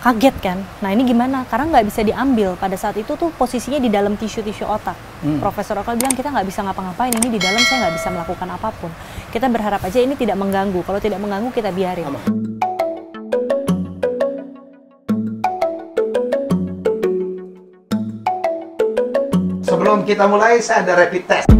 kaget kan. Nah ini gimana? Karena nggak bisa diambil. Pada saat itu tuh posisinya di dalam tisu-tisu otak. Profesor Oka bilang kita nggak bisa ngapa-ngapain, ini di dalam saya nggak bisa melakukan apapun. Kita berharap aja ini tidak mengganggu. Kalau tidak mengganggu kita biarin. Sebelum kita mulai, saya ada rapid test.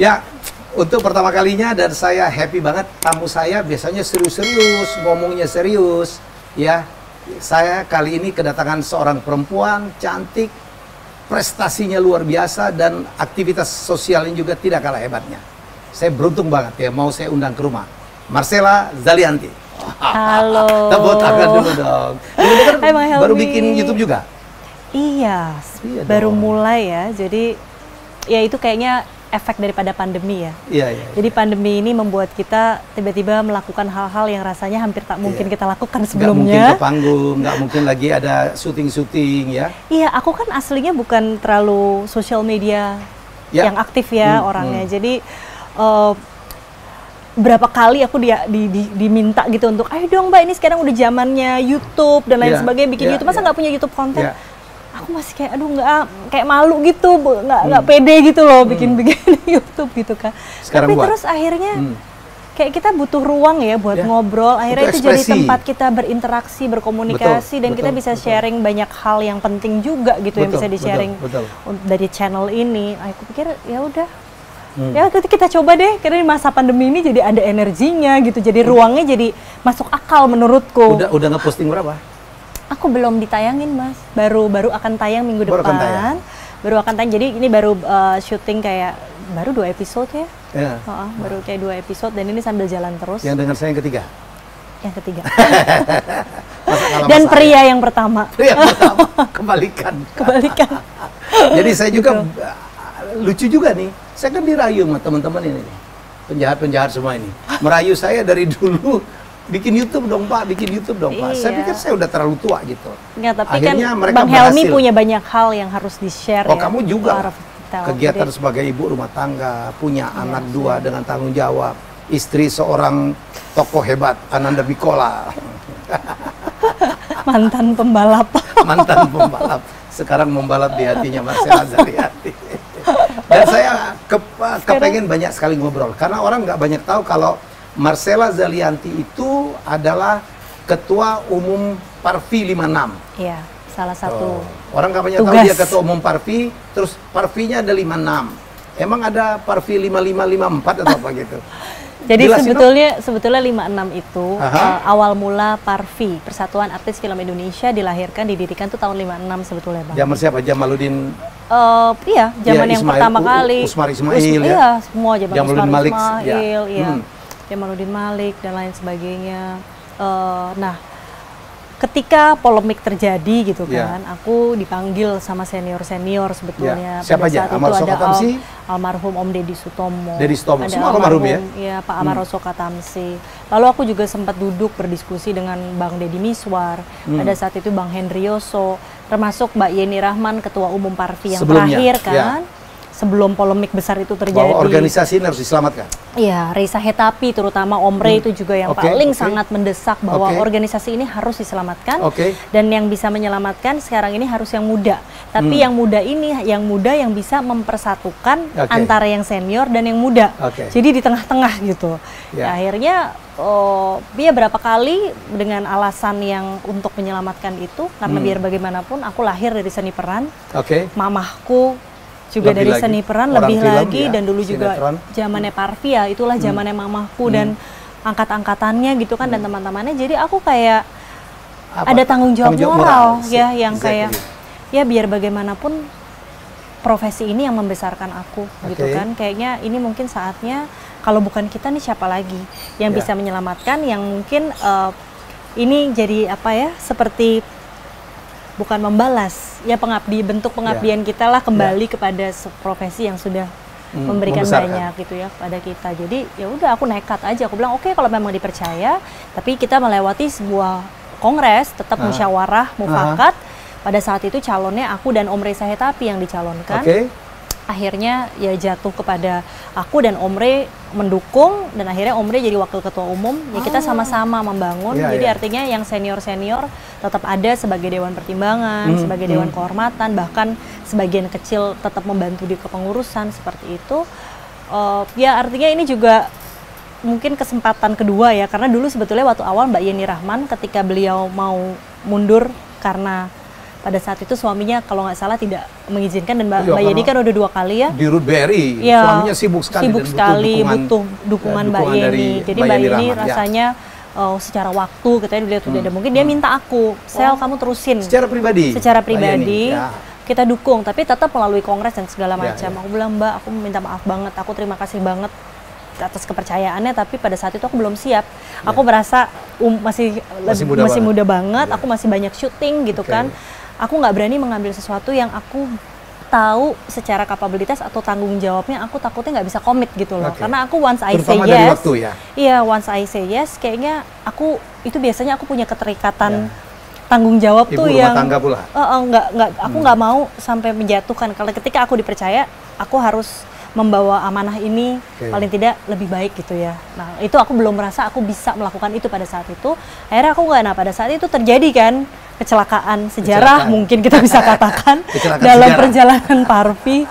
Ya, untuk pertama kalinya dan saya happy banget, tamu saya biasanya serius-serius, ngomongnya serius, ya. Saya kali ini kedatangan seorang perempuan cantik, prestasinya luar biasa dan aktivitas sosialnya juga tidak kalah hebatnya. Saya beruntung banget ya, mau saya undang ke rumah. Marcella Zalianty. Halo. Tepuk tangan dulu dong. Ini kan baru bikin YouTube juga? Iya, baru mulai ya. Jadi ya itu kayaknya efek daripada pandemi ya. Iya. Jadi pandemi ini membuat kita tiba-tiba melakukan hal-hal yang rasanya hampir tak mungkin kita lakukan Nggak mungkin sebelumnya. ke panggung, nggak mungkin lagi ada syuting-syuting ya. Iya, aku kan aslinya bukan terlalu sosial media yang aktif ya orangnya. Jadi berapa kali aku diminta gitu untuk, ayo dong Mbak, ini sekarang udah zamannya YouTube dan lain sebagainya, bikin YouTube. Masa nggak punya YouTube konten? Aku masih kayak, aduh kayak malu gitu, nggak pede gitu loh bikin YouTube gitu kan. Sekarang tapi terus akhirnya kayak kita butuh ruang ya buat ngobrol. Akhirnya itu jadi tempat kita berinteraksi, berkomunikasi, dan kita bisa sharing banyak hal yang penting juga gitu yang bisa di-sharing dari channel ini. Aku pikir ya udah. Ya kita coba deh, karena di masa pandemi ini jadi ada energinya gitu, jadi ruangnya jadi masuk akal menurutku. Udah ngeposting berapa? Aku belum ditayangin Mas, baru akan tayang minggu depan. Baru akan tayang, jadi ini baru syuting kayak baru 2 episode ya. Baru kayak 2 episode dan ini sambil jalan terus. Yang dengan saya yang ketiga? Yang ketiga. Dan pria yang pertama. Pria pertama, kebalikan. Jadi saya juga lucu juga nih, saya kan dirayu sama teman-teman ini, penjahat-penjahat semua ini. Merayu saya dari dulu, bikin YouTube dong Pak, bikin YouTube dong Pak. Saya pikir saya udah terlalu tua gitu. Nggak, tapi akhirnya kan mereka Bang Helmi punya banyak hal yang harus di-share. Oh ya, kamu juga kegiatan sebagai ibu rumah tangga, punya anak 2 dengan tanggung jawab, istri seorang tokoh hebat, Ananda Mikola. Mantan pembalap. Mantan pembalap, sekarang membalap di hatinya Marcella Zalianty. Dan saya kepengen banyak sekali ngobrol, karena orang nggak banyak tahu kalau Marcella Zalianty itu adalah Ketua Umum Parvi 56. Iya, salah satu orang nggak banyak tahu dia Ketua Umum Parvi, terus Parvinya ada 56. Emang ada Parvi 5554 atau apa gitu? Jadi sebetulnya 56 itu awal mula Parvi, Persatuan Artis Film Indonesia, didirikan tuh tahun 56 sebetulnya Bang. Zaman siapa? Jamaluddin? Iya, zaman yang pertama kali. Usmar Ismail ya? Iya, semua zaman Jamaluddin Usmar Malik, Ismail, Jamaluddin Malik dan lain sebagainya. Nah, ketika polemik terjadi gitu kan, aku dipanggil sama senior-senior sebetulnya. Siapa aja? Pada saat itu ada almarhum Om Deddy Sutomo. Semua almarhum ya? Iya, Pak Amar Rosoka Tamsi. Lalu aku juga sempat duduk berdiskusi dengan Bang Deddy Miswar. Pada saat itu Bang Hendrioso, termasuk Mbak Yeni Rahman, Ketua Umum Parvi yang terakhir kan. Sebelum polemik besar itu terjadi. Bahwa organisasi ini harus diselamatkan. Iya, Reza Hetapi terutama Om Rey itu juga yang paling sangat mendesak bahwa organisasi ini harus diselamatkan. Dan yang bisa menyelamatkan sekarang ini harus yang muda. Tapi yang muda ini, yang bisa mempersatukan antara yang senior dan yang muda. Jadi di tengah-tengah gitu. Ya, akhirnya dia berapa kali dengan alasan yang untuk menyelamatkan itu, karena biar bagaimanapun aku lahir dari seni peran. Mamahku juga dari seni peran lebih lagi, dan dulu juga zamannya Parvi ya, itulah zamannya mamahku dan angkat-angkatannya gitu kan, dan teman-temannya. Jadi aku kayak ada tanggung jawab moral ya, yang kayak ya biar bagaimanapun profesi ini yang membesarkan aku gitu kan. Kayaknya ini mungkin saatnya, kalau bukan kita nih siapa lagi yang bisa menyelamatkan, yang mungkin ini jadi apa ya, seperti bukan membalas ya, bentuk pengabdian kita lah kembali kepada profesi yang sudah memberikan banyak gitu ya pada kita. Jadi ya udah aku nekat aja, aku bilang oke, kalau memang dipercaya, tapi kita melewati sebuah kongres, tetap musyawarah, mufakat. Pada saat itu calonnya aku dan Om Reza Hetapi yang dicalonkan. Akhirnya ya jatuh kepada aku dan Om Re mendukung, dan akhirnya Om Re jadi wakil ketua umum. Ya kita sama-sama membangun. Jadi artinya yang senior-senior tetap ada sebagai dewan pertimbangan, sebagai dewan kehormatan, bahkan sebagian kecil tetap membantu di kepengurusan seperti itu. Ya artinya ini juga mungkin kesempatan kedua ya, karena dulu sebetulnya waktu awal Mbak Yeni Rahman ketika beliau mau mundur karena pada saat itu suaminya kalau nggak salah tidak mengizinkan, dan Mbak Yeni kan udah 2 kali ya di Rut BRI, ya, suaminya sibuk sekali, butuh dukungan Mbak Yeni. Jadi Mbak Yeni rasanya secara waktu katanya beliau tidak ada, mungkin dia minta aku, Sel kamu terusin secara pribadi kita dukung, tapi tetap melalui kongres dan segala macam. Aku bilang, Mbak, aku minta maaf banget, aku terima kasih banget atas kepercayaannya, tapi pada saat itu aku belum siap. Aku merasa masih muda banget, aku masih banyak syuting gitu kan. Aku nggak berani mengambil sesuatu yang aku tahu secara kapabilitas atau tanggung jawabnya aku takutnya nggak bisa komit gitu loh. Karena aku once I say yes, once I say yes, kayaknya aku itu biasanya aku punya keterikatan tanggung jawab Ibu tuh rumah yang tangga pula. Aku nggak mau sampai menjatuhkan. Kalau ketika aku dipercaya, aku harus membawa amanah ini paling tidak lebih baik gitu ya. Nah itu aku belum merasa aku bisa melakukan itu pada saat itu. Akhirnya aku nggak. Nah pada saat itu terjadi kan kecelakaan sejarah mungkin kita bisa katakan dalam perjalanan Parvi.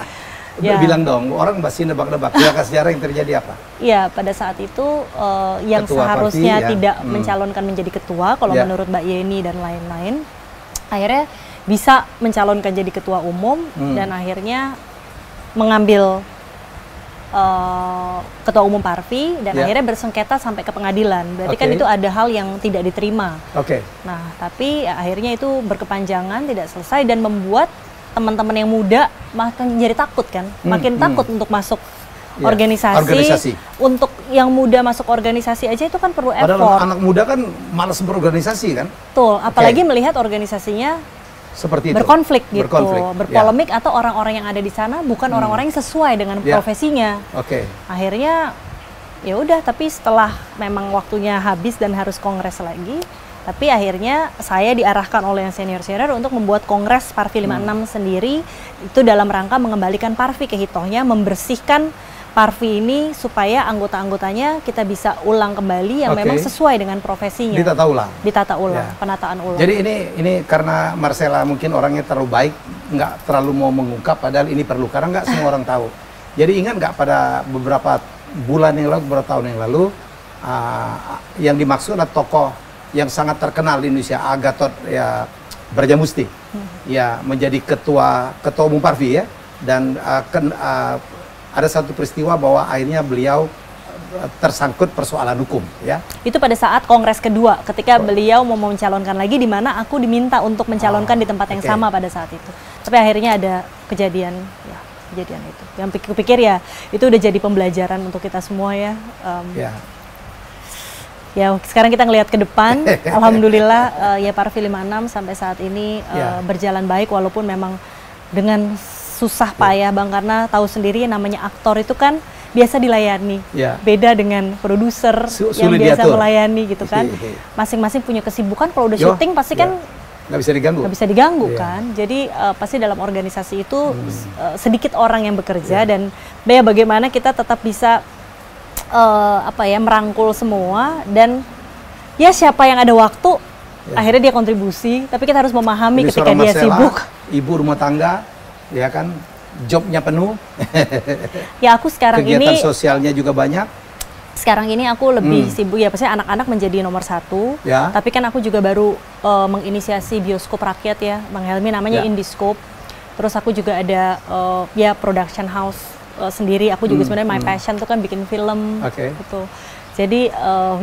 Bilang dong, orang masih nebak-nebak kecelakaan sejarah yang terjadi apa? Iya, pada saat itu yang ketua seharusnya Parvi, tidak mencalonkan menjadi ketua kalau menurut Mbak Yeni dan lain-lain, akhirnya bisa mencalonkan jadi ketua umum dan akhirnya mengambil ketua umum Parvi dan akhirnya bersengketa sampai ke pengadilan. Berarti kan itu ada hal yang tidak diterima. Nah, tapi akhirnya itu berkepanjangan, tidak selesai, dan membuat teman-teman yang muda makin jadi takut kan, makin takut untuk masuk organisasi. Untuk yang muda masuk organisasi aja itu kan perlu effort. Padahal anak muda kan malas berorganisasi kan. Betul, apalagi melihat organisasinya seperti itu, berkonflik gitu, berpolemik, atau orang-orang yang ada di sana bukan orang-orang yang sesuai dengan profesinya. Akhirnya ya udah, tapi setelah memang waktunya habis dan harus kongres lagi, tapi akhirnya saya diarahkan oleh yang senior-senior untuk membuat kongres Parvi 56 sendiri, itu dalam rangka mengembalikan Parvi ke hitohnya, membersihkan Parvi ini supaya anggota-anggotanya kita bisa ulang kembali yang memang sesuai dengan profesinya. Ditata ulang, penataan ulang. Jadi ini karena Marcella mungkin orangnya terlalu baik, nggak terlalu mau mengungkap, padahal ini perlu, karena nggak semua orang tahu. Jadi ingat nggak pada beberapa bulan yang lalu, beberapa tahun yang lalu, yang dimaksud adalah tokoh yang sangat terkenal di Indonesia, Agathot ya Brajamusti, ya menjadi ketua umum Parvi ya, dan ada satu peristiwa bahwa akhirnya beliau tersangkut persoalan hukum ya. Itu pada saat kongres kedua ketika beliau mau mencalonkan lagi, di mana aku diminta untuk mencalonkan di tempat yang sama pada saat itu. Tapi akhirnya ada kejadian itu. Yang pikir ya itu udah jadi pembelajaran untuk kita semua ya. Ya sekarang kita ngelihat ke depan, alhamdulillah ya Parvi 56 sampai saat ini berjalan baik, walaupun memang dengan susah payah Bang, karena tahu sendiri namanya aktor itu kan biasa dilayani, beda dengan produser yang biasa melayani gitu kan. Masing-masing punya kesibukan, kalau udah syuting pasti kan nggak bisa diganggu kan. Jadi pasti dalam organisasi itu sedikit orang yang bekerja, dan bagaimana kita tetap bisa merangkul semua, dan ya siapa yang ada waktu akhirnya dia kontribusi, tapi kita harus memahami ketika dia sibuk. Ibu rumah tangga, ya kan, jobnya penuh. Ya aku sekarang kegiatan sosialnya juga banyak. Sekarang ini aku lebih sibuk ya, pasti anak-anak menjadi nomor satu. Tapi kan aku juga baru menginisiasi bioskop rakyat ya, Bang Helmi, namanya Indiscope. Terus aku juga ada production house sendiri. Aku juga sebenarnya my passion tuh kan bikin film gitu. Jadi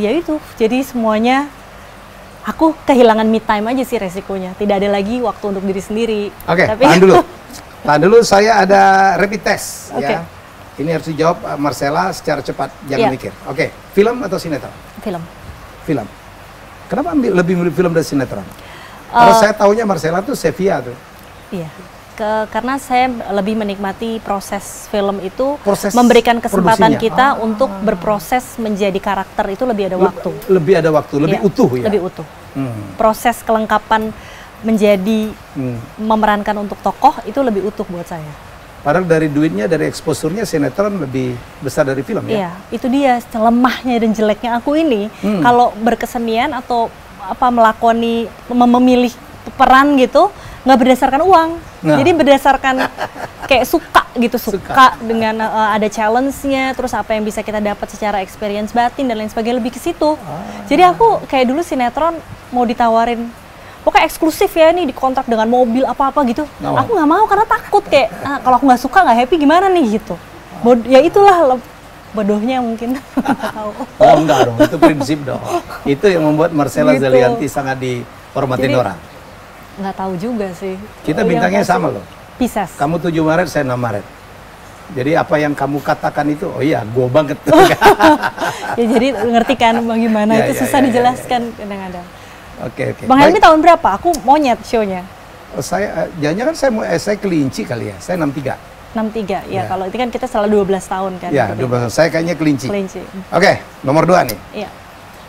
ya itu, jadi semuanya aku kehilangan me time aja sih resikonya. Tidak ada lagi waktu untuk diri sendiri. Tahan dulu. Tahan dulu, saya ada rapid test ya. Ini harus dijawab Marcella secara cepat, jangan mikir. Film atau sinetron? Film. Kenapa lebih milih film dari sinetron? Karena saya taunya Marcella tuh Sevilla tuh. Iya. karena saya lebih menikmati proses film itu, memberikan kesempatan kita untuk berproses menjadi karakter itu lebih ada waktu. Lebih ada waktu, lebih utuh ya? Lebih utuh. Proses kelengkapan menjadi memerankan untuk tokoh itu lebih utuh buat saya. Padahal dari duitnya, dari eksposurnya sinetron lebih besar dari film ya? Iya, itu dia lemahnya dan jeleknya aku ini. Kalau berkesenian atau melakoni, memilih peran gitu, nggak berdasarkan uang, jadi berdasarkan kayak suka gitu, suka dengan ada challenge-nya, terus apa yang bisa kita dapat secara experience batin dan lain sebagainya, lebih ke situ. Jadi aku kayak dulu sinetron mau ditawarin, pokoknya eksklusif ya nih, dikontrak dengan mobil apa-apa gitu, aku nggak mau karena takut kayak kalau aku nggak suka, nggak happy gimana nih gitu. Ya itulah bodohnya mungkin. Oh enggak dong, itu prinsip dong. Itu yang membuat Marcella gitu. Zalianty sangat dihormatin orang. Nggak tahu juga sih. Kita bintangnya sama loh. Pisces. Kamu 7 Maret, saya 6 Maret. Jadi apa yang kamu katakan itu, oh iya, gue banget. Ya jadi ngerti kan bagaimana ya, itu susah dijelaskan kadang-kadang. Oke. Bang Helmi tahun berapa? Aku monyet show-nya. Oh, jangan saya kelinci kali ya, saya 63. 63, ya kalau itu kan kita selalu 12 tahun kan. Ya, 12 tahun. Saya kayaknya kelinci. Oke, nomor 2 nih. Iya.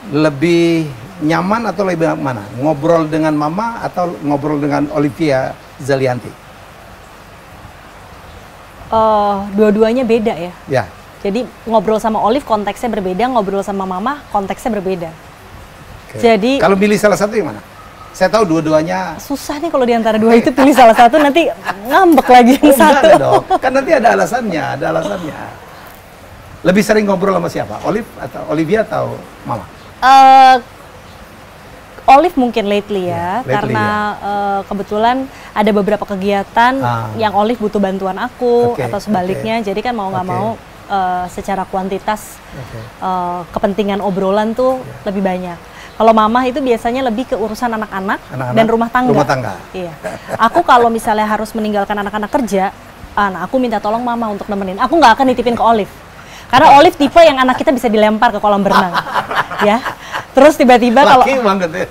Lebih nyaman atau lebih mana? Ngobrol dengan Mama atau ngobrol dengan Olivia Zalianty? Dua-duanya beda ya. Ya. Jadi ngobrol sama Olive konteksnya berbeda, ngobrol sama Mama konteksnya berbeda. Jadi kalau pilih salah satu yang mana? Saya tahu dua-duanya. Susah nih kalau diantara dua itu pilih salah satu, nanti ngambek lagi yang satu. Dong. Kan nanti ada alasannya, Lebih sering ngobrol sama siapa? Olivia atau Mama? Olive mungkin lately ya, karena kebetulan ada beberapa kegiatan yang Olive butuh bantuan aku atau sebaliknya, jadi kan mau nggak mau secara kuantitas kepentingan obrolan tuh lebih banyak. Kalau Mama itu biasanya lebih ke urusan anak-anak dan rumah tangga. Iya. Aku kalau misalnya harus meninggalkan anak-anak kerja, aku minta tolong Mama untuk nemenin. Aku nggak akan nitipin ke Olive. Karena Olive tipe yang anak kita bisa dilempar ke kolam berenang. Ya. Terus tiba-tiba kalau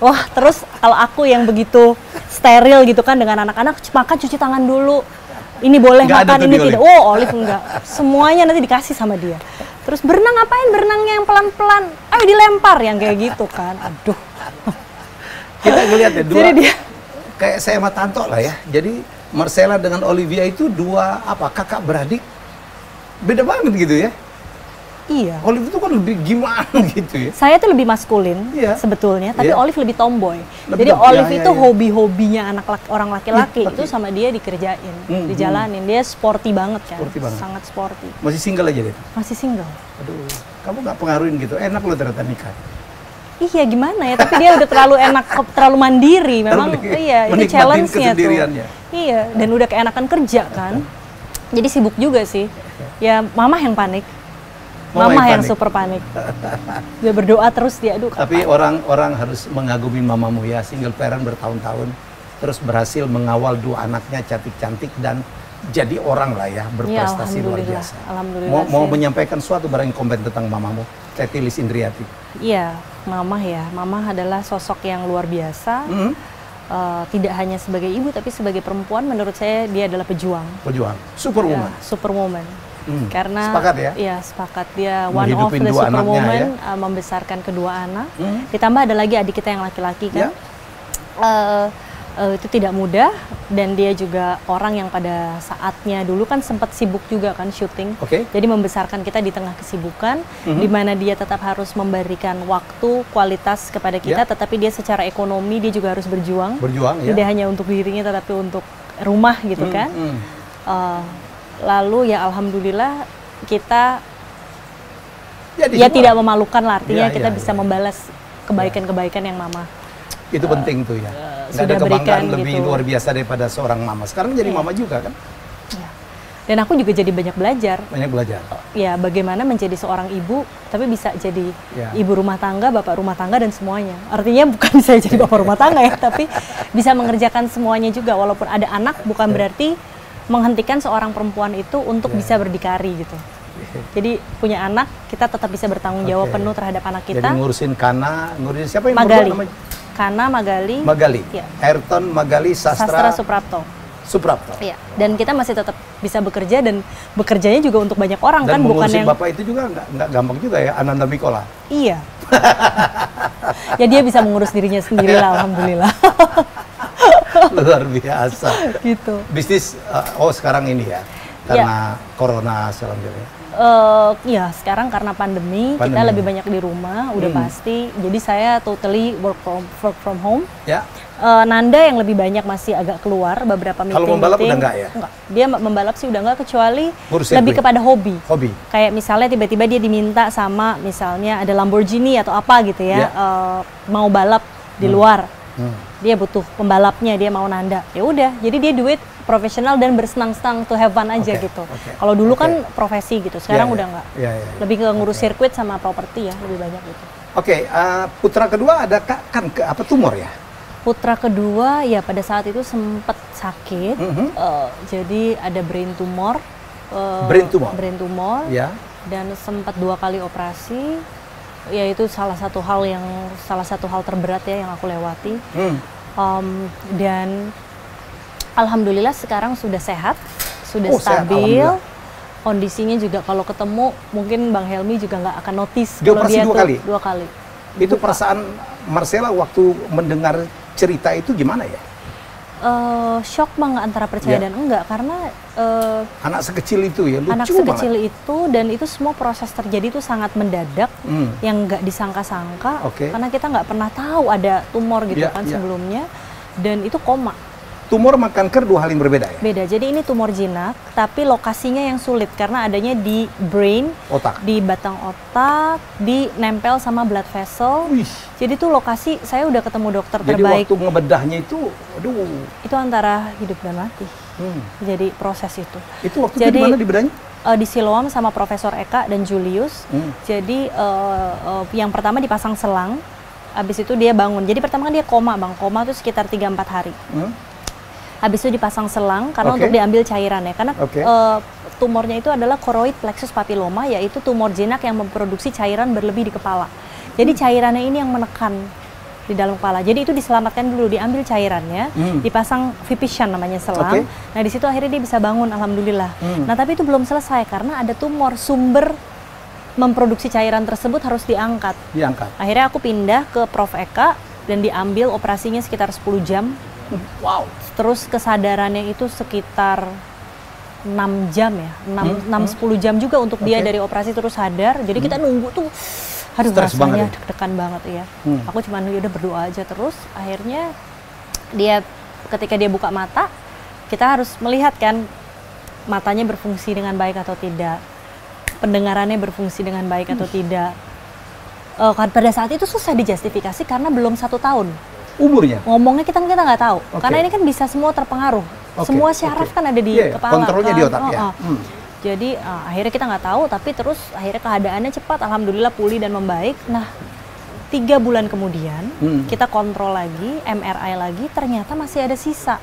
wah, terus kalau aku yang begitu steril gitu kan dengan anak-anak, makan cuci tangan dulu. Ini boleh nggak makan, ini tidak. Oh, Olive enggak. Semuanya nanti dikasih sama dia. Terus berenang ngapain? Berenangnya yang pelan-pelan. Ayo dilempar yang kayak gitu kan. Aduh. Kita ngeliat ya dua. Dia kayak saya sama Tanto lah ya. Jadi Marcella dengan Olivia itu dua kakak beradik. Beda banget gitu ya. Iya. Olive itu kan lebih gimana gitu ya. Saya tuh lebih maskulin sebetulnya, tapi Olive lebih tomboy. Jadi Olive itu hobi-hobinya orang laki-laki itu sama dia dikerjain, dijalanin. Dia sporty banget kan. Sangat sporty. Masih single aja dia? Masih single. Aduh, kamu nggak pengaruhin gitu. Enak loh ternyata nikah. Iya gimana ya, tapi dia udah terlalu enak, terlalu mandiri. Memang itu challenge-nya tuh. Iya, dan udah keenakan kerja kan. Jadi sibuk juga sih. Ya Mama yang panik. Mama yang super panik. Dia berdoa terus dia, aduh. Tapi orang harus mengagumi mamamu ya, single parent bertahun-tahun, terus berhasil mengawal 2 anaknya cantik-cantik dan jadi orang lah ya, berprestasi luar biasa. Alhamdulillah. Mau menyampaikan suatu barang komen tentang mamamu, Teti Lis Indriati? Iya, Mama ya. Mama adalah sosok yang luar biasa. Tidak hanya sebagai ibu, tapi sebagai perempuan, menurut saya dia adalah pejuang. Pejuang, superwoman. Superwoman. Karena sepakat ya? Iya, sepakat. Dia one of the superwoman, membesarkan kedua anak. Ditambah ada lagi adik kita yang laki-laki kan. Itu tidak mudah, dan dia juga orang yang pada saatnya dulu kan sempat sibuk juga kan syuting. Jadi membesarkan kita di tengah kesibukan, di mana dia tetap harus memberikan waktu, kualitas kepada kita, tetapi dia secara ekonomi dia juga harus berjuang. Tidak hanya untuk dirinya, tetapi untuk rumah gitu kan. Lalu ya alhamdulillah kita tidak memalukan lah, artinya kita bisa membalas kebaikan-kebaikan yang Mama itu penting tuh ya. Nggak ada kebanggaan lebih luar biasa daripada seorang mama. Sekarang jadi mama juga kan. Dan aku juga jadi banyak belajar. Ya, bagaimana menjadi seorang ibu tapi bisa jadi ibu rumah tangga, bapak rumah tangga dan semuanya. Artinya bukan saya jadi bapak rumah tangga ya, tapi bisa mengerjakan semuanya juga. Walaupun ada anak bukan berarti menghentikan seorang perempuan itu untuk bisa berdikari gitu. Jadi punya anak, kita tetap bisa bertanggung jawab penuh terhadap anak kita. Jadi ngurusin siapa yang Magali. Kana, Magali. Ayrton, Magali, Sastra Suprapto. Suprapto. Iya. Dan kita masih tetap bisa bekerja dan bekerjanya juga untuk banyak orang dan kan, bukan yang Bapak itu juga nggak gampang juga ya, Ananda Mikola. Iya. Ya dia bisa mengurus dirinya sendiri lah, alhamdulillah. Luar biasa. Gitu. Bisnis sekarang ini ya, karena corona selanjutnya. Ya sekarang karena pandemi kita lebih banyak di rumah, udah pasti. Jadi saya totally work from home. Ya. Nanda yang lebih banyak masih agak keluar beberapa meeting. Kalau membalap udah enggak ya? Enggak. Dia membalap sih udah enggak, kecuali lebih lebih kepada hobi. Hobi. Kayak misalnya tiba-tiba dia diminta sama misalnya ada Lamborghini atau apa gitu ya, mau balap di luar. Dia butuh pembalapnya, dia mau Nanda. Ya udah, jadi dia duit profesional dan bersenang-senang to have fun aja gitu. Kalau dulu kan profesi gitu, sekarang udah enggak. Lebih ke ngurus sirkuit sama properti ya, lebih banyak gitu. Putra kedua ada apa tumor ya? Putra kedua ya pada saat itu sempat sakit, jadi ada brain tumor. Brain tumor. Ya. Dan sempat 2 kali operasi. Ya itu salah satu hal terberat ya yang aku lewati. Dan alhamdulillah sekarang sudah sehat, sudah stabil. Kondisinya juga kalau ketemu mungkin Bang Helmi juga nggak akan notice kalau dia tuh 2 kali. Itu perasaan Marcella waktu mendengar cerita itu gimana ya? Shock banget antara percaya dan enggak, karena anak sekecil itu ya, lucu anak sekecil banget. Itu dan itu semua proses terjadi itu sangat mendadak, yang nggak disangka-sangka, karena kita nggak pernah tahu ada tumor gitu sebelumnya, dan itu koma. Tumor sama kanker 2 hal yang berbeda ya? Beda, jadi ini tumor jinak, tapi lokasinya yang sulit karena adanya di brain, otak, di batang otak, di nempel sama blood vessel. Jadi tuh lokasi, saya udah ketemu dokter terbaik. Jadi waktu ngebedahnya itu, aduh. Itu antara hidup dan mati. Jadi proses itu. Itu waktu itu di mana di bedahnya? Di Siloam sama Profesor Eka dan Julius. Jadi yang pertama dipasang selang, habis itu dia bangun. Jadi pertama kan dia koma Bang, koma itu sekitar 3-4 hari. Habis itu dipasang selang karena untuk diambil cairannya, karena tumornya itu adalah choroid plexus papilloma, yaitu tumor jinak yang memproduksi cairan berlebih di kepala. Jadi cairannya ini yang menekan di dalam kepala. Jadi itu diselamatkan dulu, diambil cairannya, dipasang Vipishan namanya selang. Nah di situ akhirnya dia bisa bangun, alhamdulillah. Nah tapi itu belum selesai karena ada tumor, sumber memproduksi cairan tersebut harus diangkat. Akhirnya aku pindah ke Prof Eka dan diambil, operasinya sekitar 10 jam. Wow. Terus kesadarannya itu sekitar 6 jam ya, 6-10 jam juga untuk dia dari operasi terus sadar. Jadi kita nunggu tuh, aduh rasanya deg-degan banget ya. Aku cuma udah berdoa aja terus. Akhirnya dia ketika dia buka mata, kita harus melihat kan matanya berfungsi dengan baik atau tidak, pendengarannya berfungsi dengan baik atau tidak. Pada saat itu susah dijustifikasi karena belum 1 tahun. Umurnya? Ngomongnya kita nggak tahu, karena ini kan bisa semua terpengaruh. Semua syaraf kan ada di kepala. Kontrolnya di otak ya. Jadi akhirnya kita nggak tahu, tapi terus akhirnya keadaannya cepat, alhamdulillah pulih dan membaik. Nah 3 bulan kemudian kita kontrol lagi, MRI lagi, ternyata masih ada sisa.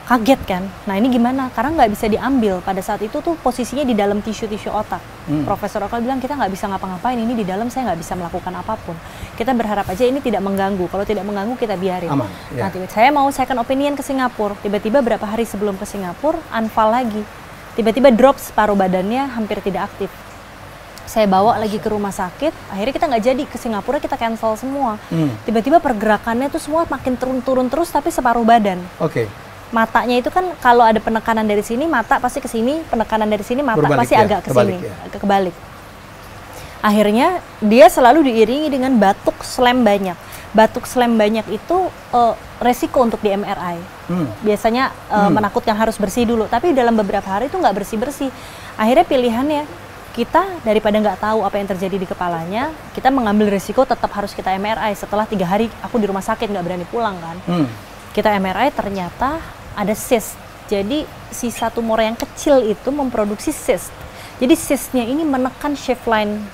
Kaget kan? Nah ini gimana? Karena nggak bisa diambil. Pada saat itu tuh posisinya di dalam tisu-tisu otak. Profesor Okal bilang kita nggak bisa ngapa-ngapain, ini di dalam saya nggak bisa melakukan apapun. Kita berharap aja ini tidak mengganggu. Kalau tidak mengganggu kita biarin. Aman, Nah saya mau second opinion ke Singapura. Tiba-tiba berapa hari sebelum ke Singapura, unfall lagi. Tiba-tiba drop separuh badannya, hampir tidak aktif. Saya bawa lagi ke rumah sakit, akhirnya kita nggak jadi ke Singapura, kita cancel semua. Tiba-tiba pergerakannya tuh semua makin turun terus, tapi separuh badan. Matanya itu kan kalau ada penekanan dari sini, mata pasti ke sini, penekanan dari sini, mata berbalik, pasti agak ke sini, agak kebalik. Akhirnya dia selalu diiringi dengan batuk slam banyak. Batuk slam banyak itu resiko untuk di MRI. Biasanya menakutkan, harus bersih dulu, tapi dalam beberapa hari itu nggak bersih-bersih. Akhirnya pilihannya, kita daripada nggak tahu apa yang terjadi di kepalanya, kita mengambil resiko tetap harus kita MRI. Setelah 3 hari aku di rumah sakit nggak berani pulang kan. Kita MRI ternyata ada cyst. Jadi sisa tumor yang kecil itu memproduksi cyst. Jadi cystnya ini menekan shaft line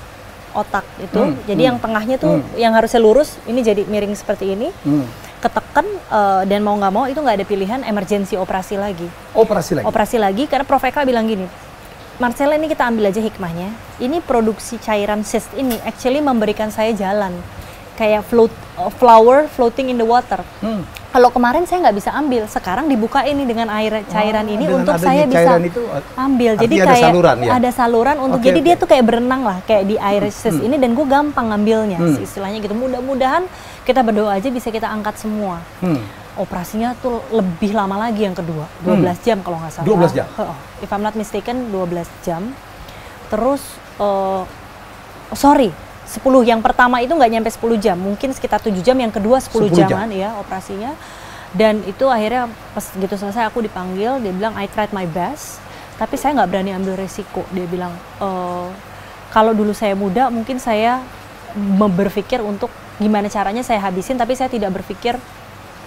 otak itu. Jadi yang tengahnya tuh yang harusnya lurus, ini jadi miring seperti ini. Ketekan dan mau nggak mau itu nggak ada pilihan, emergency operasi lagi. Operasi lagi karena Prof Eka bilang gini, Marcella ini kita ambil aja hikmahnya. Ini produksi cairan cyst ini actually memberikan saya jalan. Kayak flower floating in the water. Kalau kemarin saya nggak bisa ambil, sekarang dibuka ini dengan air cairan ini untuk saya bisa ambil. Jadi kayak ada saluran untuk, jadi dia tuh kayak berenang lah, kayak di Irises ini, dan gue gampang ngambilnya, istilahnya gitu. Mudah-mudahan kita berdoa aja bisa kita angkat semua. Operasinya tuh lebih lama lagi yang kedua, 12 jam kalau nggak salah. 12 jam? If I'm not mistaken, 12 jam. Terus, sorry, 10, yang pertama itu nggak nyampe 10 jam, mungkin sekitar 7 jam, yang kedua 10 jaman ya operasinya. Dan itu akhirnya pas gitu selesai aku dipanggil, dia bilang I tried my best, tapi saya nggak berani ambil resiko. Dia bilang, kalau dulu saya muda mungkin saya berpikir untuk gimana caranya saya habisin, tapi saya tidak berpikir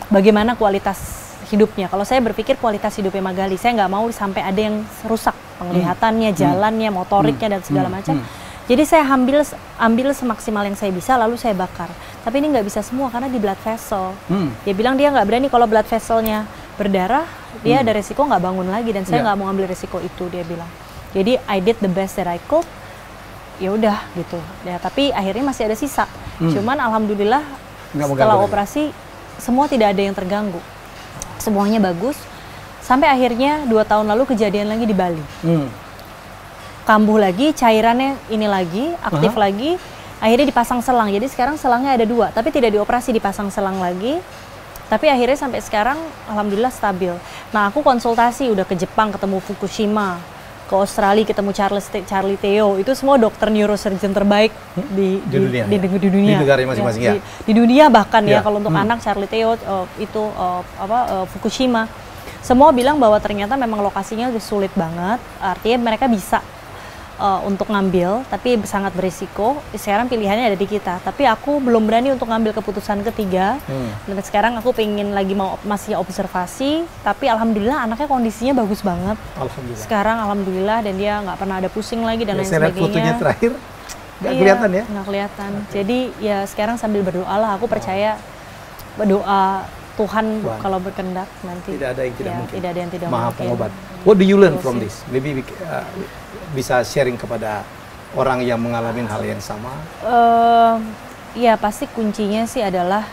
bagaimana kualitas hidupnya. Kalau saya berpikir kualitas hidupnya Magali, saya nggak mau sampai ada yang rusak penglihatannya, jalannya, motoriknya, dan segala macam. Jadi saya ambil semaksimal yang saya bisa, lalu saya bakar. Tapi ini nggak bisa semua karena di blood vessel. Dia bilang dia nggak berani kalau blood vesselnya berdarah, dia ada resiko nggak bangun lagi, dan saya nggak mau ambil resiko itu, dia bilang. Jadi I did the best that I could. Ya udah gitu. Ya, tapi akhirnya masih ada sisa. Cuman alhamdulillah setelah operasi semua tidak ada yang terganggu. Semuanya bagus. Sampai akhirnya 2 tahun lalu kejadian lagi di Bali. Kambuh lagi, cairannya ini lagi, aktif lagi, akhirnya dipasang selang. Jadi sekarang selangnya ada 2, tapi tidak dioperasi, dipasang selang lagi. Tapi akhirnya sampai sekarang alhamdulillah stabil. Nah, aku konsultasi udah ke Jepang, ketemu Fukushima, ke Australia ketemu Charlie Teo, itu semua dokter neurosurgeon terbaik di dunia. Di negara masing-masing ya. Di dunia bahkan ya, kalau untuk anak Charlie Teo Fukushima. Semua bilang bahwa ternyata memang lokasinya udah sulit banget, artinya mereka bisa untuk ngambil, tapi sangat berisiko. Sekarang pilihannya ada di kita, tapi aku belum berani untuk ngambil keputusan ketiga. Dan sekarang aku pengen lagi masih observasi, tapi alhamdulillah anaknya kondisinya bagus banget. Alhamdulillah. Sekarang alhamdulillah, dan dia nggak pernah ada pusing lagi dan lain sebagainya. Saya lihat fotonya terakhir, nggak kelihatan ya? Nggak kelihatan. Jadi ya sekarang sambil berdoa lah, aku percaya berdoa Tuhan kalau berkehendak nanti. Tidak ada yang tidak mungkin. Tidak ada yang tidak Maha mungkin. Pengobat. What do you learn from this? Maybe bisa sharing kepada orang yang mengalami hal yang sama? Ya pasti kuncinya sih adalah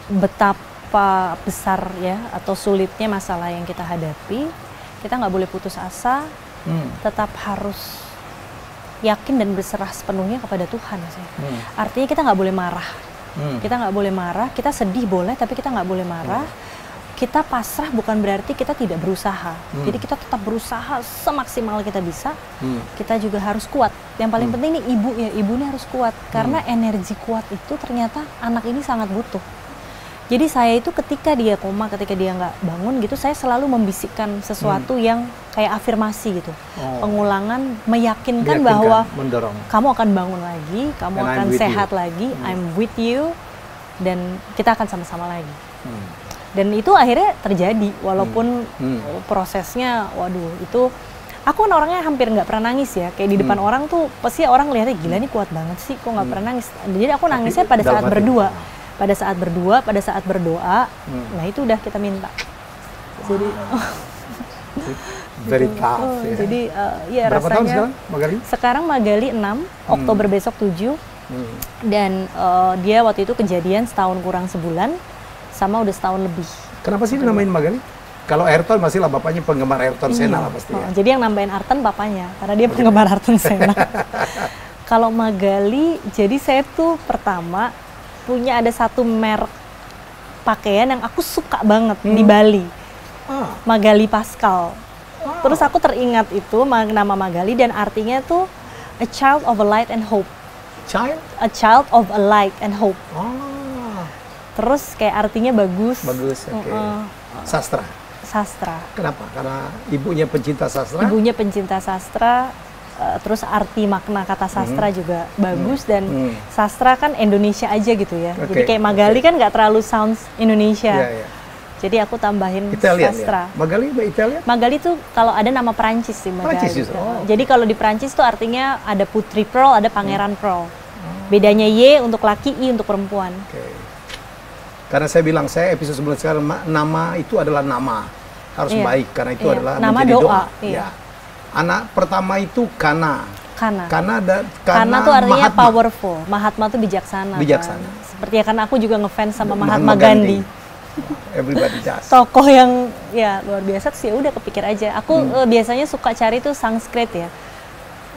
betapa besar ya atau sulitnya masalah yang kita hadapi. Kita nggak boleh putus asa, tetap harus yakin dan berserah sepenuhnya kepada Tuhan sih. Artinya kita nggak boleh marah. Kita nggak boleh marah, kita sedih boleh, tapi kita nggak boleh marah. Kita pasrah bukan berarti kita tidak berusaha. Jadi kita tetap berusaha semaksimal kita bisa. Kita juga harus kuat. Yang paling penting nih ibu ini harus kuat. Karena energi kuat itu ternyata anak ini sangat butuh. Jadi saya itu ketika dia koma, ketika dia nggak bangun gitu, saya selalu membisikkan sesuatu yang kayak afirmasi gitu. Pengulangan, meyakinkan bahwa mendorong. Kamu akan bangun lagi, kamu akan sehat lagi, I'm with you, dan kita akan sama-sama lagi. Dan itu akhirnya terjadi, walaupun prosesnya, waduh, itu aku kan orangnya hampir nggak pernah nangis ya, kayak di depan orang tuh pasti orang lihatnya gila nih kuat banget sih, kok nggak pernah nangis. Jadi aku nangisnya pada saat berdua, pada saat berdoa, nah itu udah kita minta. Jadi very tough. Ya. Jadi ya berapa rasanya. Tahun sekarang Magali? Sekarang Magali 6, Oktober besok 7, dan dia waktu itu kejadian setahun kurang sebulan. Sama udah setahun lebih. Kenapa sih dinamain Magali? Kalau Ayrton masih lah bapaknya penggemar Ayrton Senna lah pasti ya. Jadi yang nambahin Arten bapaknya, karena dia penggemar Ayrton Senna. Kalau Magali, jadi saya tuh pertama punya ada satu merek pakaian yang aku suka banget di Bali. Magali Pascal. Terus aku teringat itu nama Magali dan artinya tuh a child of a light and hope. Child? A child of a light and hope. Terus kayak artinya bagus. Bagus, oke. Sastra? Sastra. Kenapa? Karena ibunya pencinta sastra? Ibunya pencinta sastra, terus arti makna kata sastra juga bagus, dan sastra kan Indonesia aja gitu ya. Jadi kayak Magali kan nggak terlalu sounds Indonesia. Jadi aku tambahin Italian, sastra. Ya? Magali Italia? Magali tuh kalau ada nama Perancis sih Magali. Perancis Jadi kalau di Perancis tuh artinya ada Putri Pearl, ada Pangeran Pearl. Bedanya Y untuk laki, I untuk perempuan. Karena saya bilang, saya episode sebelumnya sekarang, nama itu adalah nama. Harus baik, karena itu adalah nama menjadi doa. Iya. Anak pertama itu Kana. Kana tuh artinya Mahatma. Powerful. Mahatma tuh bijaksana. Bijaksana. Kan? Seperti ya kan aku juga ngefans sama Mahatma Gandhi. Everybody does. Tokoh yang ya luar biasa sih, udah kepikir aja. Aku biasanya suka cari tuh Sanskrit ya.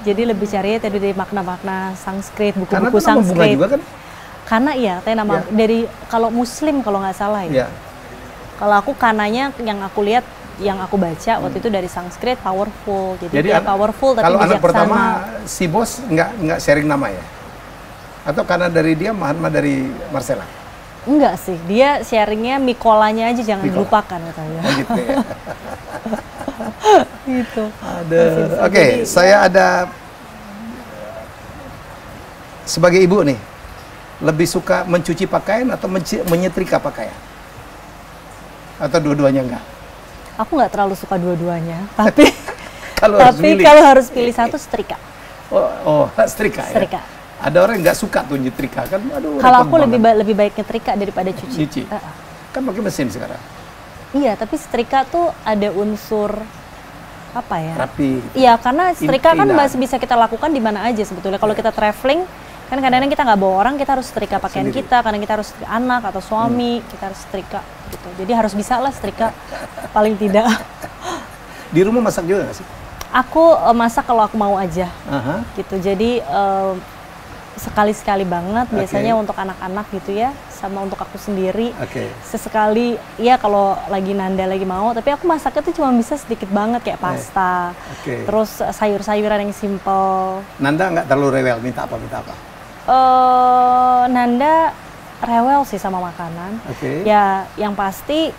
Jadi lebih cari tadi dari makna-makna Sanskrit, buku-buku Sanskrit. Juga kan? Karena iya, nama dari kalau Muslim kalau nggak salah ya. Kalau aku kananya yang aku lihat, yang aku baca waktu itu dari Sanskrit powerful. Jadi dia powerful tapi kalau bijaksana. Anak pertama si bos nggak sharing nama ya? Atau karena dari dia Mahatma dari Marcella? Enggak sih, dia sharingnya Mikolanya aja jangan dilupakan katanya. Gitu ya. Gitu. Oke, saya ada sebagai ibu nih, lebih suka mencuci pakaian atau menyetrika pakaian? Atau dua-duanya enggak? Aku nggak terlalu suka dua-duanya, tapi kalau harus pilih satu, setrika. Setrika. Setrika. Ya? Ada orang yang nggak suka tuh nyetrika kan? Aduh. Kalau aku lebih baik nyetrika daripada cuci. Kan pakai mesin sekarang. Iya, tapi setrika tuh ada unsur apa ya? Rapi. Iya, karena setrika kan masih bisa kita lakukan di mana aja sebetulnya. Kalau kita traveling, kan kadang-kadang kita nggak bawa orang, kita harus setrika pakaian kita. Kadang kita harus anak atau suami, kita harus setrika. Gitu. Jadi harus bisa lah setrika paling tidak. Di rumah masak juga nggak sih? Aku masak kalau aku mau aja. Gitu. Jadi sekali-sekali banget, biasanya untuk anak-anak gitu ya, sama untuk aku sendiri. Sesekali, ya kalau lagi Nanda lagi mau, tapi aku masaknya tuh cuma bisa sedikit banget kayak pasta, terus sayur-sayuran yang simple. Nanda nggak terlalu rewel, minta apa? Nanda rewel sih sama makanan. Ya, yang pasti,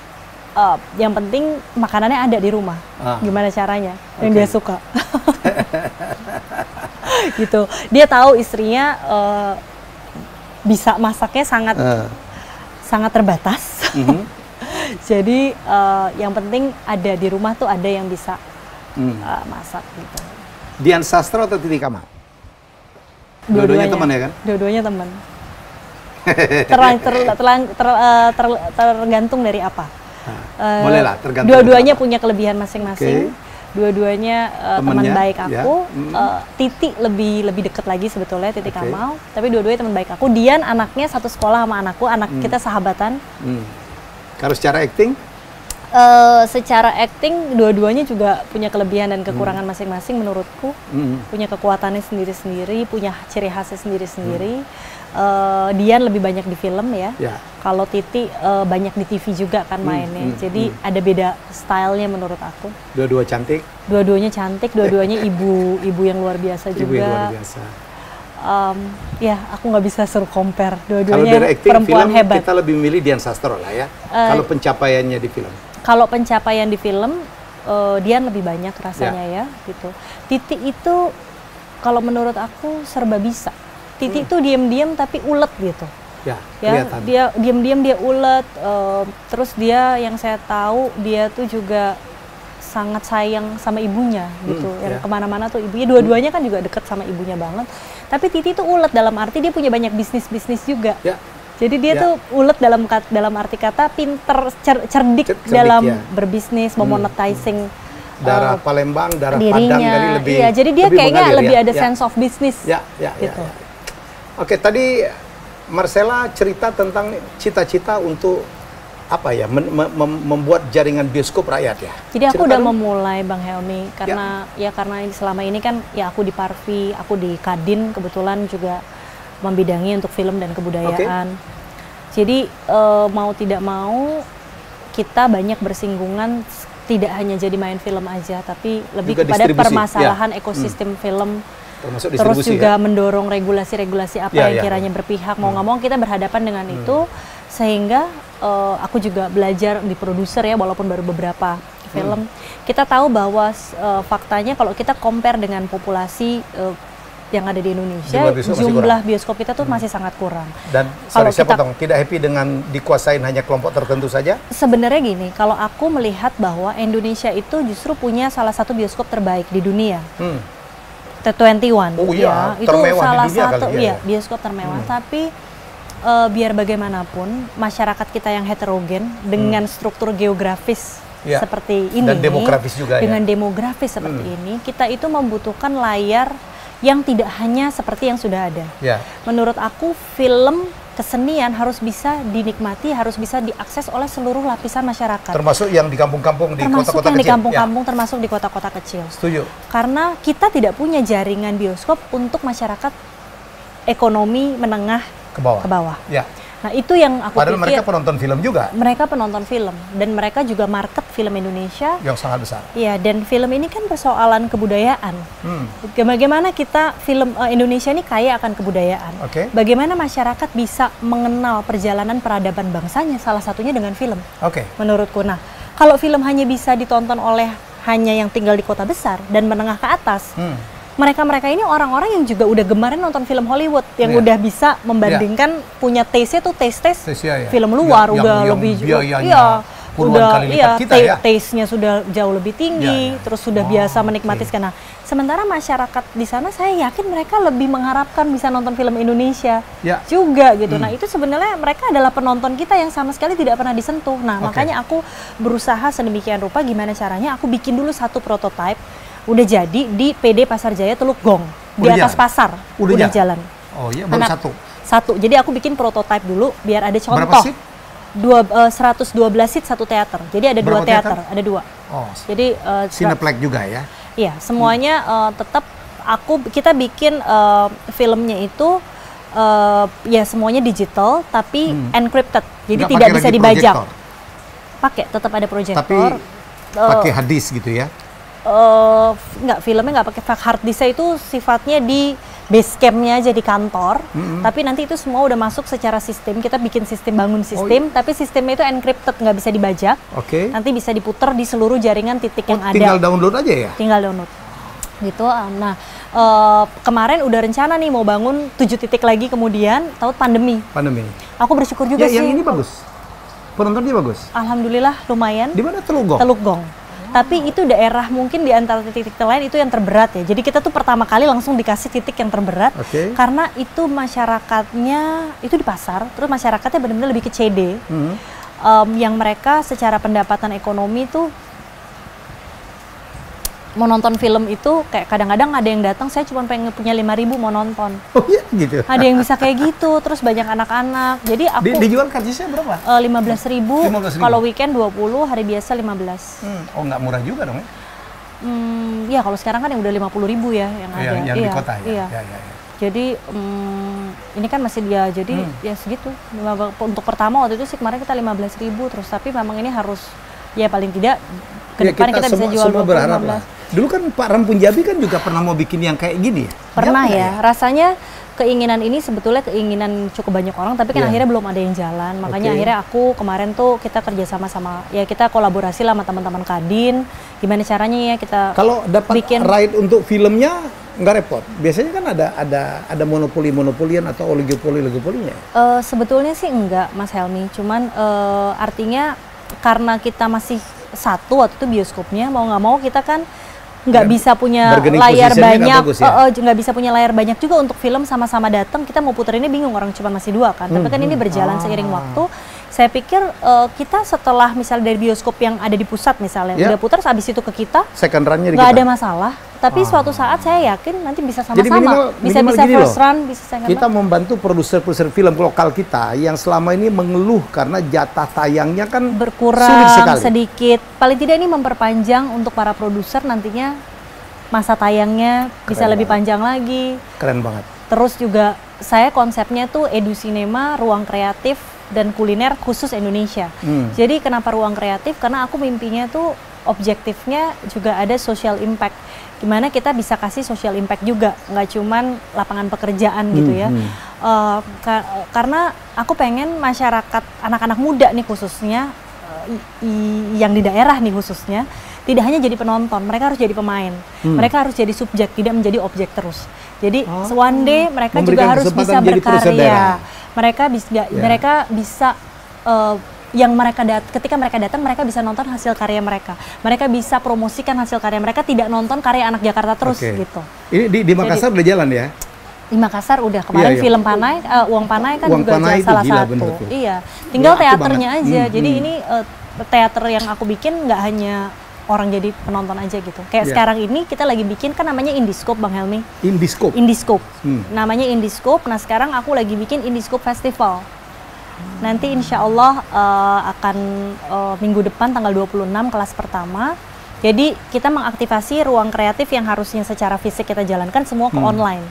yang penting makanannya ada di rumah. Gimana caranya? Yang dia suka. Gitu. Dia tahu istrinya bisa masaknya sangat terbatas. Jadi yang penting ada di rumah tuh ada yang bisa masak gitu. Dian Sastro atau Titi Kamal? Dua-duanya teman ya kan? Dua-duanya teman. Tergantung dari apa. Boleh lah, tergantung. Dua-duanya punya kelebihan masing-masing. Dua-duanya teman baik aku. Titi lebih deket lagi sebetulnya, Titi Kamal. Tapi dua-duanya teman baik aku. Dian anaknya satu sekolah sama anakku, anak kita sahabatan. Kalau secara acting? Secara acting dua-duanya juga punya kelebihan dan kekurangan masing-masing menurutku. Punya kekuatannya sendiri-sendiri, punya ciri khasnya sendiri-sendiri. Dian lebih banyak di film ya. Kalau Titi banyak di TV juga kan mainnya. Jadi ada beda stylenya menurut aku. Dua-dua cantik. Dua-duanya cantik, dua-duanya ibu yang luar biasa juga. Ibu yang luar biasa. Ya, aku nggak bisa suruh compare. Dua-duanya perempuan film, hebat. Kita lebih milih Dian Sastro lah ya. Kalau pencapaiannya di film. Kalau pencapaian di film, Dian lebih banyak rasanya ya gitu. Titi itu kalau menurut aku serba bisa. Titi itu diam-diam tapi ulet gitu. Ya, dia diam-diam dia ulet. Terus dia yang saya tahu dia tuh juga sangat sayang sama ibunya gitu. Yang kemana-mana tuh ibunya. Dua-duanya kan juga deket sama ibunya banget. Tapi Titi tuh ulet dalam arti dia punya banyak bisnis juga. Jadi dia tuh ulet dalam arti kata pinter, cerdik dalam berbisnis, memonetizing. Darah Palembang, darah dirinya. Padang dari lebih. Iya, jadi dia kayaknya lebih ada sense of business. Gitu. Oke, tadi Marcella cerita tentang cita-cita untuk apa ya, membuat jaringan bioskop rakyat ya. Jadi aku udah memulai Bang Helmi karena karena selama ini kan ya aku di Parvi, aku di Kadin kebetulan juga membidangi untuk film dan kebudayaan. Jadi mau tidak mau kita banyak bersinggungan, tidak hanya jadi main film aja, tapi lebih juga kepada permasalahan ekosistem film. Terus juga mendorong regulasi-regulasi apa yang kiranya berpihak. Mau nggak mau kita berhadapan dengan itu, sehingga aku juga belajar di produser ya, walaupun baru beberapa film. Kita tahu bahwa faktanya kalau kita compare dengan populasi yang ada di Indonesia, jumlah bioskop kita tuh masih sangat kurang. Dan kalau saya potong, tidak happy dengan dikuasain hanya kelompok tertentu saja? Sebenarnya gini, kalau aku melihat bahwa Indonesia itu justru punya salah satu bioskop terbaik di dunia. T21, itu salah satu bioskop termewah. Tapi biar bagaimanapun masyarakat kita yang heterogen dengan struktur geografis seperti ini, dan demografis juga dengan demografis seperti ini, kita itu membutuhkan layar yang tidak hanya seperti yang sudah ada. Menurut aku film kesenian harus bisa dinikmati, harus bisa diakses oleh seluruh lapisan masyarakat. Termasuk yang di kampung-kampung, di kota-kota kecil. Termasuk yang di kampung-kampung, termasuk di kota-kota kecil. Setuju. Karena kita tidak punya jaringan bioskop untuk masyarakat ekonomi menengah ke bawah. Nah, itu yang aku padahal pikir. mereka penonton film juga. Mereka penonton film, dan mereka juga market film Indonesia yang sangat besar. Iya, dan film ini kan persoalan kebudayaan. Bagaimana kita film Indonesia ini kaya akan kebudayaan. Bagaimana masyarakat bisa mengenal perjalanan peradaban bangsanya, salah satunya dengan film. Menurutku. Nah, kalau film hanya bisa ditonton oleh hanya yang tinggal di kota besar dan menengah ke atas, mereka ini orang-orang yang juga udah gemarin nonton film Hollywood, yang udah bisa membandingkan punya taste-nya tuh taste film luar, udah lebih taste-nya sudah jauh lebih tinggi, terus sudah biasa menikmati karena sementara masyarakat di sana saya yakin mereka lebih mengharapkan bisa nonton film Indonesia juga gitu. Nah, itu sebenarnya mereka adalah penonton kita yang sama sekali tidak pernah disentuh. Nah, makanya aku berusaha sedemikian rupa gimana caranya aku bikin dulu satu prototipe. Udah jadi di PD Pasar Jaya Teluk Gong, di atas pasar, udah jalan. Oh iya, baru satu. Jadi aku bikin prototipe dulu biar ada contoh. Berapa seat? 112 seat satu teater. Jadi ada dua teater, ada dua. Jadi Cineplex juga ya? Iya, semuanya tetap kita bikin filmnya itu ya semuanya digital tapi encrypted. Jadi tidak bisa dibajak. Tetap ada proyektor. Tapi pakai hard disk gitu ya? Enggak, filmnya nggak pakai hard disk, itu sifatnya di base campnya aja di kantor, tapi nanti itu semua udah masuk secara sistem. Kita bikin sistem, bangun sistem, tapi sistemnya itu encrypted, nggak bisa dibajak. Nanti bisa diputar di seluruh jaringan titik yang ada. Tinggal download aja ya? Tinggal download gitu. Nah, kemarin udah rencana nih mau bangun 7 titik lagi, kemudian tahu pandemi. Aku bersyukur juga sih. Yang ini bagus, penontonnya bagus. Alhamdulillah lumayan. Di mana? Teluk Gong? Teluk Gong. Tapi itu daerah mungkin di antara titik-titik lain itu yang terberat ya. Jadi kita tuh pertama kali langsung dikasih titik yang terberat, karena itu masyarakatnya itu di pasar, terus masyarakatnya benar-benar lebih ke CD, yang mereka secara pendapatan ekonomi tuh mau nonton film itu kayak kadang-kadang ada yang datang, saya cuma pengen punya 5.000 mau nonton. Oh iya gitu. Ada yang bisa kayak gitu, terus banyak anak-anak. Jadi aku dijual karcisnya berapa? 15.000. Kalau weekend 20, hari biasa 15. Oh, nggak murah juga dong ya? Ya kalau sekarang kan yang udah 50.000 ya yang ada. Yang di kota ya. Jadi ini kan masih dia, jadi ya segitu. Untuk pertama waktu itu sih kemarin kita 15.000 terus, tapi memang ini harus ya paling tidak ke depan kita bisa jual 20-15. Dulu kan Pak Ram Punjabi kan juga pernah mau bikin yang kayak gini ya? Pernah ya. Rasanya keinginan ini sebetulnya keinginan cukup banyak orang, tapi kan akhirnya belum ada yang jalan. Makanya akhirnya aku kemarin tuh kita kerja sama ya kita kolaborasi lah sama teman-teman Kadin. Gimana caranya ya kita kalau dapat right untuk filmnya nggak repot. Biasanya kan ada monopoli-monopolian atau oligopolinya. Sebetulnya sih enggak, Mas Helmi. Cuman artinya karena kita masih satu waktu itu bioskopnya, mau nggak mau kita kan nggak bisa punya layar banyak, nggak bisa punya layar banyak juga untuk film sama-sama datang. Kita mau puter ini bingung, orang cuma masih 2 kan. Tapi kan ini berjalan seiring waktu. Saya pikir kita setelah misalnya dari bioskop yang ada di pusat misalnya udah putar, habis itu ke kita, second run-nya nggak ada masalah. Tapi suatu saat saya yakin nanti bisa sama-sama, bisa first run, bisa second run. Kita membantu produser-produser film lokal kita yang selama ini mengeluh karena jatah tayangnya kan berkurang sedikit. Paling tidak ini memperpanjang untuk para produser nantinya masa tayangnya bisa lebih panjang lagi. Keren banget. Terus juga saya konsepnya tuh EduCinema, ruang kreatif dan kuliner khusus Indonesia. Jadi kenapa ruang kreatif? Karena aku mimpinya tuh objektifnya juga ada social impact. Gimana kita bisa kasih social impact juga, nggak cuman lapangan pekerjaan gitu ya. Karena aku pengen masyarakat, anak-anak muda nih khususnya, yang di daerah nih khususnya, tidak hanya jadi penonton, mereka harus jadi pemain. Mereka harus jadi subjek, tidak menjadi objek terus. Jadi one day mereka juga harus bisa berkarya. Mereka bisa ketika mereka datang mereka bisa nonton hasil karya mereka. Mereka bisa promosikan hasil karya mereka, tidak nonton karya anak Jakarta terus gitu. Ini di Makassar udah jalan ya? Di Makassar udah, kemarin film Panai, Uang Panai kan juga salah satu. Iya, tinggal teaternya aja. Jadi ini teater yang aku bikin nggak hanya orang jadi penonton aja gitu. Kayak sekarang ini kita lagi bikin kan namanya Indiscope Bang Helmi. Indiscope? Indiscope. Namanya Indiscope. Nah sekarang aku lagi bikin Indiscope Festival. Nanti insya Allah akan minggu depan tanggal 26 kelas pertama. Jadi kita mengaktifasi ruang kreatif yang harusnya secara fisik kita jalankan semua ke online.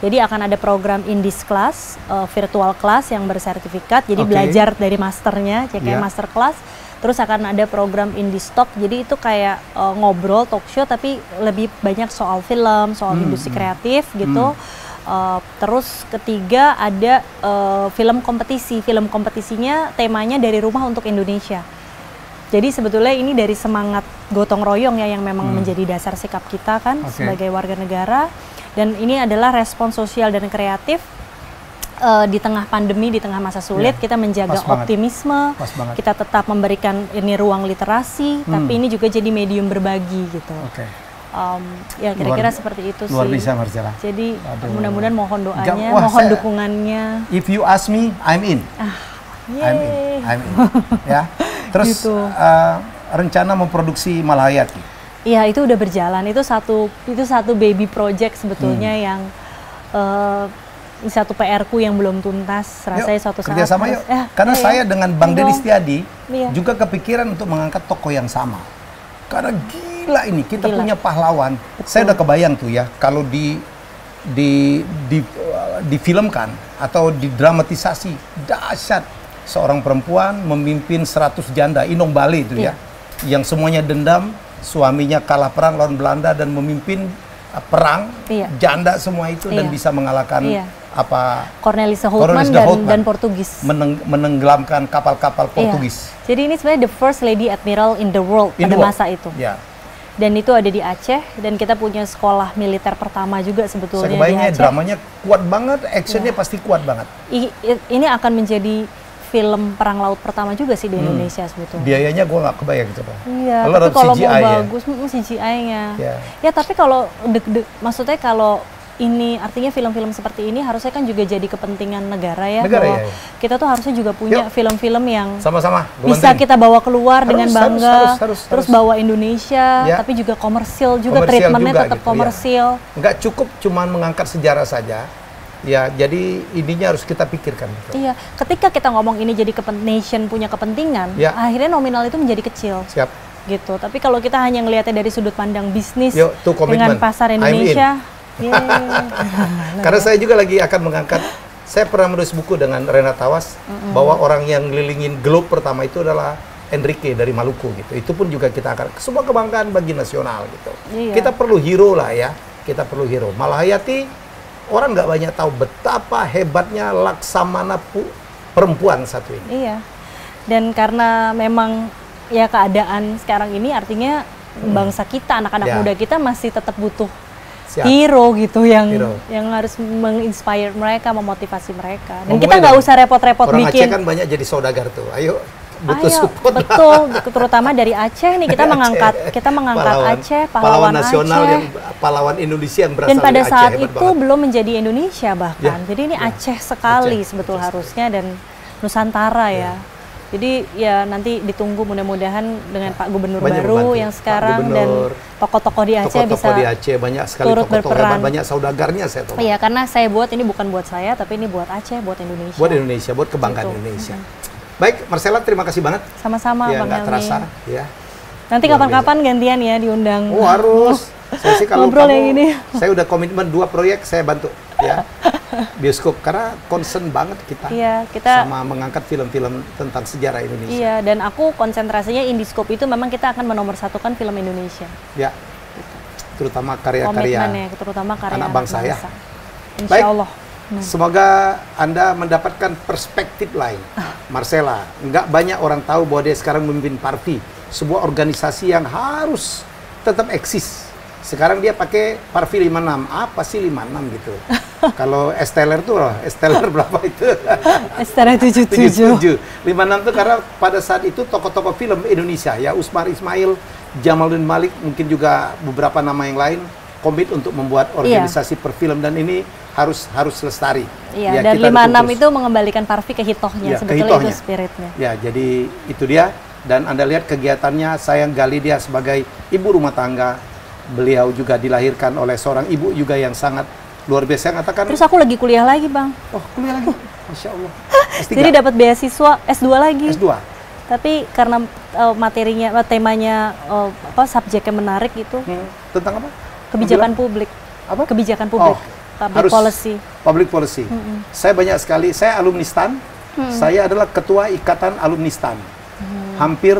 Jadi akan ada program Indis Class, virtual class yang bersertifikat. Jadi belajar dari masternya, kayak master class. Terus akan ada program Indis Talk. Jadi itu kayak ngobrol, talk show, tapi lebih banyak soal film, soal industri kreatif gitu. Terus ketiga ada film kompetisi. Film kompetisinya temanya dari rumah untuk Indonesia. Jadi sebetulnya ini dari semangat gotong royong ya yang memang menjadi dasar sikap kita kan sebagai warga negara. Dan ini adalah respon sosial dan kreatif di tengah pandemi, di tengah masa sulit kita menjaga optimisme. Kita tetap memberikan ini ruang literasi, tapi ini juga jadi medium berbagi gitu. Ya kira-kira seperti itu sih. Luar biasa Marcella. Jadi mudah-mudahan mohon doanya, mohon dukungannya. If you ask me, I'm in. I'm in. Ya. Terus gitu. Rencana memproduksi Malahayati. Iya, itu udah berjalan. Itu satu baby project sebetulnya yang satu PR-ku yang belum tuntas. Rasanya suatu saat kerjasama yuk. Karena saya dengan Bang Deddy Setiadi juga kepikiran untuk mengangkat tokoh yang sama. Karena gila ini kita punya pahlawan. Betul. Saya udah kebayang tuh ya kalau difilmkan atau didramatisasi dahsyat. Seorang perempuan memimpin 100 janda, Inong Bale itu ya, yang semuanya dendam, suaminya kalah perang lawan Belanda dan memimpin perang, janda semua itu dan bisa mengalahkan Cornelis Houtman dan Portugis, menenggelamkan kapal-kapal Portugis. Jadi ini sebenarnya the first lady admiral in the world pada masa itu. Dan itu ada di Aceh dan kita punya sekolah militer pertama juga sebetulnya. Saya kebayangnya dramanya kuat banget, actionnya pasti kuat banget. Ini akan menjadi film perang laut pertama juga sih di Indonesia sebetulnya. Biayanya gue nggak kebayang gitu Pak. Iya, tapi kalau mau bagus CGI-nya. Ya tapi kalau maksudnya kalau ini artinya film-film seperti ini harusnya kan juga jadi kepentingan negara ya. Kita tuh harusnya juga punya film-film yang sama-sama bisa kita bawa keluar dengan bangga. Terus bawa Indonesia, tapi juga komersil juga, treatmentnya tetap komersil. Nggak cukup cuman mengangkat sejarah saja. Ya, jadi ininya harus kita pikirkan. Iya, ketika kita ngomong ini jadi nation punya kepentingan, akhirnya nominal itu menjadi kecil. Siap. Gitu. Tapi kalau kita hanya ngelihatnya dari sudut pandang bisnis dengan pasar Indonesia, karena saya juga lagi akan mengangkat. Saya pernah menulis buku dengan Renata Tawas bahwa orang yang ngelilingin globe pertama itu adalah Enrique dari Maluku gitu. Itu pun juga kita akan sebuah kebanggaan bagi nasional gitu. Kita perlu hero lah ya. Kita perlu hero. Malahayati orang nggak banyak tahu betapa hebatnya Laksamana perempuan satu ini. Iya. Dan karena memang ya keadaan sekarang ini artinya bangsa kita, anak-anak muda kita masih tetap butuh hero gitu yang harus menginspire mereka, memotivasi mereka. Dan kita nggak usah repot-repot bikin. Orang Aceh kan banyak jadi saudagar tuh. Ayo. Support betul, terutama dari Aceh nih kita mengangkat Aceh, pahlawan nasional Aceh. yang pahlawan Indonesia yang berasal dan pada dari saat Aceh, itu belum menjadi Indonesia bahkan. Jadi ini Aceh sekali sebetulnya harusnya dan Nusantara ya. Jadi ya nanti ditunggu mudah-mudahan dengan Pak Gubernur baru yang sekarang dan tokoh-tokoh di Aceh bisa di Aceh banyak sekali turut berperan. Banyak saudagarnya saya tahu. Iya, karena saya buat ini bukan buat saya tapi ini buat Aceh, buat Indonesia. Buat Indonesia, buat kebanggaan Indonesia. Baik, Marcella, terima kasih banget. Sama-sama, ya, Bang Helmi. Terasa, ya. Nanti kapan-kapan gantian ya diundang. Oh, harus. Saya sih kalau ngobrol yang ini. Saya udah komitmen 2 proyek, saya bantu ya. Bioskop karena concern banget kita. Iya, kita sama mengangkat film-film tentang sejarah Indonesia. Iya, dan aku konsentrasinya Indiscope itu memang kita akan menomorsatukan film Indonesia. Ya. Terutama karya-karya anak bangsa ya. Insya Allah. Semoga Anda mendapatkan perspektif lain. Marcella, nggak banyak orang tahu bahwa dia sekarang memimpin Parvi, sebuah organisasi yang harus tetap eksis. Sekarang dia pakai Parvi 56. Apa sih 56 gitu? Kalau Esteller tuh, Esteller berapa itu? Esteller 77. 56 tuh karena pada saat itu tokoh-tokoh film Indonesia, ya Usmar Ismail, Jamaluddin Malik, mungkin juga beberapa nama yang lain, komit untuk membuat organisasi perfilm dan ini harus lestari. Iya, ya, dan 56 itu mengembalikan Parvi ke hitohnya, sebetulnya itu spiritnya. Ya, jadi itu dia. Dan Anda lihat kegiatannya, saya gali dia sebagai ibu rumah tangga. Beliau juga dilahirkan oleh seorang ibu juga yang sangat luar biasa. Yang katakan, terus aku lagi kuliah lagi, Bang. Oh, kuliah lagi? Masya Allah. S3? Jadi dapat beasiswa S2 lagi. S2? Tapi karena temanya, subjeknya menarik itu. Tentang apa? Kebijakan publik. Apa? Kebijakan publik. Public policy. Public policy. Saya banyak sekali, saya alumni STAN. Saya adalah ketua ikatan alumni STAN. Hampir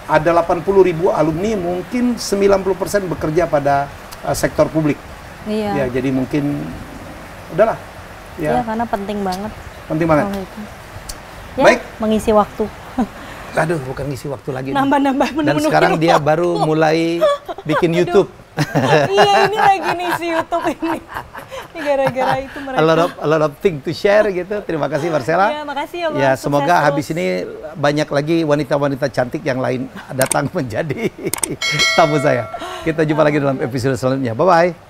ada 80.000 alumni, mungkin 90% bekerja pada sektor publik. Iya. Ya, jadi mungkin udahlah. Ya. Iya, karena penting banget. Penting banget. Ya, baik. Mengisi waktu. Aduh, bukan ngisi waktu lagi. Nambah-nambah Dan sekarang dia baru mulai bikin YouTube. Iya, ini lagi nih si YouTube ini. Ini gara-gara itu mereka. A lot of thing to share gitu. Terima kasih Marcella. Iya, makasih ya, Bang. Ya, semoga habis ini banyak lagi wanita-wanita cantik yang lain datang menjadi tamu saya. Kita jumpa lagi dalam episode selanjutnya. Bye-bye.